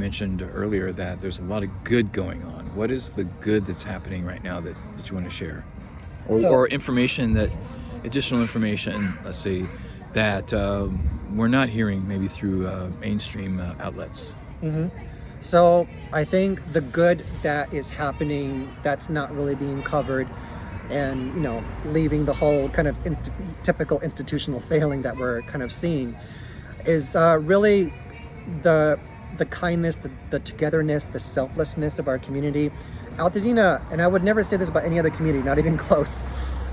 mentioned earlier that there's a lot of good going on. What is the good that's happening right now that you want to share? Or information additional information, let's say, that we're not hearing maybe through mainstream outlets? Mm-hmm. So I think the good that is happening that's not really being covered, and leaving the whole kind of typical institutional failing that we're kind of seeing, is really the kindness, the togetherness, the selflessness of our community. Altadena, and I would never say this about any other community, not even close.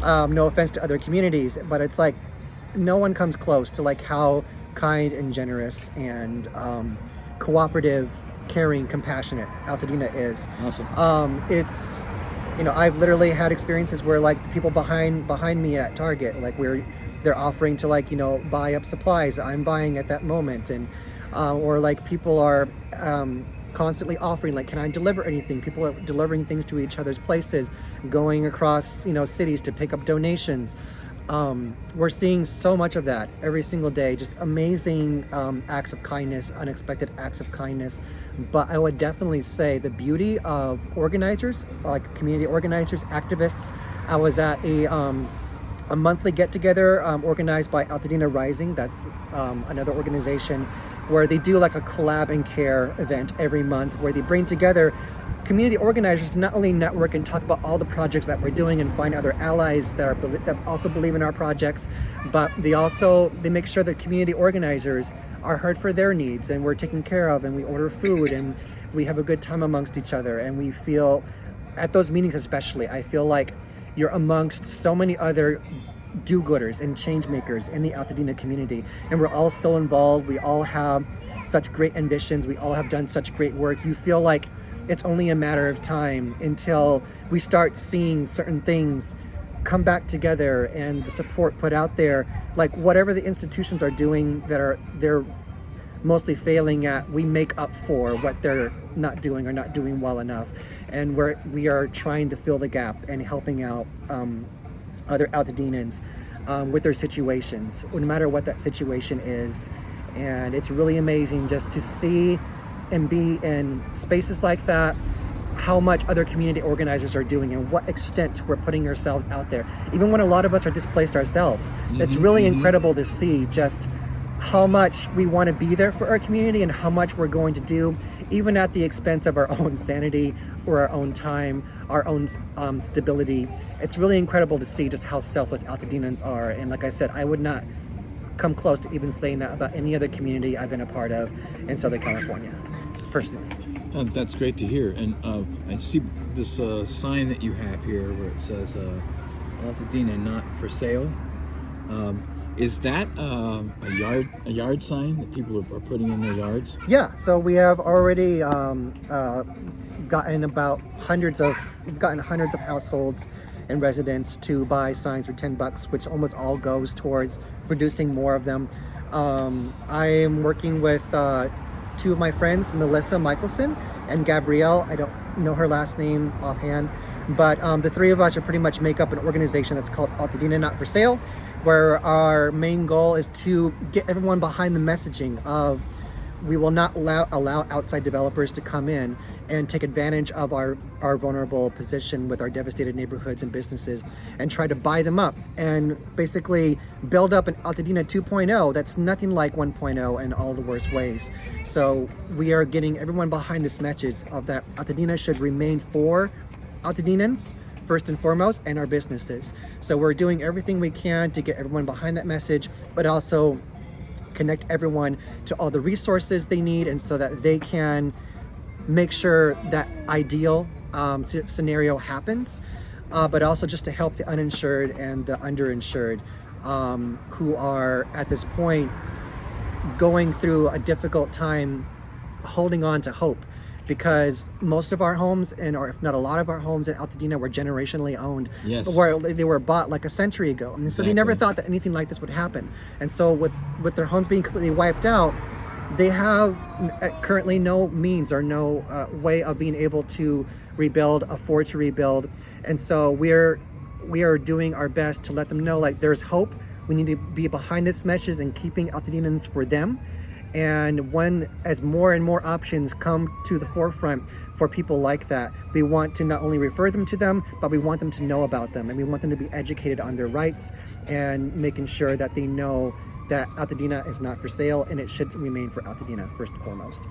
No offense to other communities, but it's like no one comes close to like how kind and generous and cooperative, caring, compassionate Altadena is. Awesome. It's I've literally had experiences where like the people behind me at Target, like they're offering to like buy up supplies that I'm buying at that moment, and or like people are constantly offering, like, can I deliver anything? People are delivering things to each other's places, going across cities to pick up donations. We're seeing so much of that every single day, just amazing acts of kindness, unexpected acts of kindness. But I would definitely say the beauty of organizers, like community organizers, activists. I was at a monthly get-together organized by Altadena Rising. That's another organization where they do like a collab and care event every month, where they bring together community organizers to not only network and talk about all the projects that we're doing and find other allies that also believe in our projects, but they make sure that community organizers are heard for their needs, and we're taken care of, and we order food, and we have a good time amongst each other. And we feel, at those meetings especially, I feel like you're amongst so many other do-gooders and change makers in the Altadena community, and we're all so involved. We all have such great ambitions. We all have done such great work. You feel like it's only a matter of time until we start seeing certain things come back together and the support put out there. Like whatever the institutions are doing they're mostly failing at, we make up for what they're not doing or not doing well enough. And we are trying to fill the gap and helping out other Altadenans with their situations, no matter what that situation is. And it's really amazing just to see and be in spaces like that, how much other community organizers are doing and what extent we're putting ourselves out there, even when a lot of us are displaced ourselves. It's really incredible to see just how much we want to be there for our community and how much we're going to do, even at the expense of our own sanity or our own time, our own stability. It's really incredible to see just how selfless Altadenans are. And like I said, I would not come close to even saying that about any other community I've been a part of in Southern California, personally. That's great to hear. And I see this sign that you have here where it says Altadena not for sale. Is that a yard sign that people are putting in their yards? Yeah, so we have already gotten hundreds of households and residents to buy signs for $10, which almost all goes towards producing more of them. I am working with two of my friends, Melissa Michelson and Gabrielle. I don't know her last name offhand, but the three of us are pretty much make up an organization that's called Altadena Not For Sale, where our main goal is to get everyone behind the messaging of we will not allow outside developers to come in and take advantage of our vulnerable position with our devastated neighborhoods and businesses and try to buy them up and basically build up an Altadena 2.0 that's nothing like 1.0 in all the worst ways. So we are getting everyone behind this message of that Altadena should remain for Altadenans first and foremost, and our businesses. So we're doing everything we can to get everyone behind that message, but also connect everyone to all the resources they need, and so that they can make sure that ideal scenario happens, but also just to help the uninsured and the underinsured who are at this point going through a difficult time holding on to hope, because most of our homes, or if not a lot of our homes in Altadena, were generationally owned. Yes. Where they were bought like a century ago. And so they never thought that anything like this would happen. And so with their homes being completely wiped out, they have currently no means or no way of being able to afford to rebuild. And so we are doing our best to let them know, like, there's hope. We need to be behind this message and keeping Altadenans for them. And when, as more and more options come to the forefront for people like that, we want to not only refer them to them, but we want them to know about them, and we want them to be educated on their rights and making sure that they know that Altadena is not for sale, and it should remain for Altadena first and foremost.